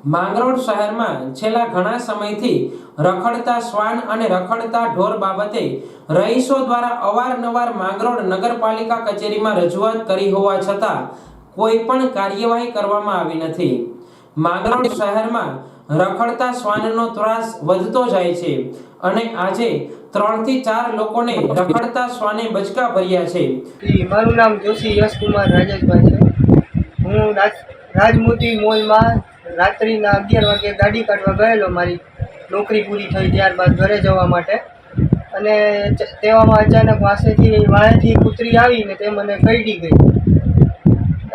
માંગરોળ શહેરમાં છેલ્લા ઘણા સમયથી રખડતા શ્વાન અને રખડતા ઢોર બાબતે રહીશો દ્વારા અવારનવાર માંગરોળ નગરપાલિકા કચેરીમાં રજૂઆત કરી હોવા છતાં કોઈ પણ કાર્યવાહી કરવામાં આવી નથી। માંગરોળ શહેરમાં રખડતા શ્વાનનો ત્રાસ વધતો જાય છે અને આજે 3 થી 4 લોકોને રખડતા શ્વાને બચકા ભર્યા છે। મારું નામ જોશી યશકુમાર રાજેશભાઈ છે। હું રાજમોતી મોલમાં રાત્રિના 11 વાગે ગાડી કાઢવા ગયેલો, મારી નોકરી પૂરી થઈ ત્યારબાદ ઘરે જવા માટે, અને તેવામાં અચાનક વાળેથી કૂતરી આવીને તે મને કરડી ગઈ,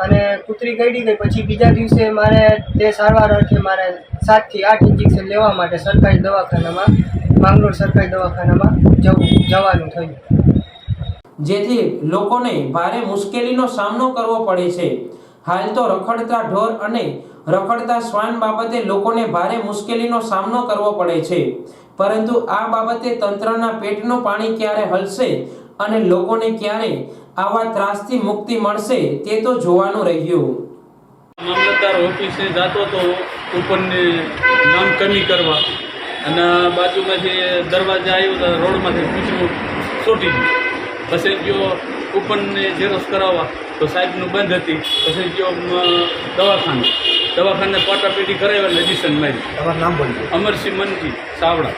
અને કૂતરી કરડી ગઈ પછી બીજા દિવસે મારે તે સારવાર અર્થે મારે 7 થી 8 ઇન્જેક્શન લેવા માટે સરકારી દવાખાનામાં માંગરોળ સરકારી દવાખાનામાં જવાનું થયું, જેથી લોકોને ભારે મુશ્કેલીનો સામનો કરવો પડે છે। હાલ તો રખડતા ઢોર અને રખડતા શ્વાન બાબતે લોકોને ભારે મુશ્કેલીનો સામનો કરવો પડે છે, પરંતુ આ બાબતે તંત્રના પેટનું પાણી ક્યારે હલશે અને લોકોને ક્યારે આવા ત્રાસથી મુક્તિ મળશે તે તો જોવાનું રહ્યું। મામલતદાર ઓફિસે જતો તો ઉપરની નામ કમી કરવા, અને બાજુમાંથી દરવાજા આવ્યો તો રોડમાંથી પૂછવું છોટી ગયું, પછી ગયો ઉપરને ઝેરોક્ષ કરાવવા તો સાહેબનું બંધ હતી, પછી ગયો દવાખાને પાટાપેટી કરાવ્યા, રજીસ્ટ્રેશન મારી। તમારું નામ બોલજો। અમરસિંહ મનજી સાવડા।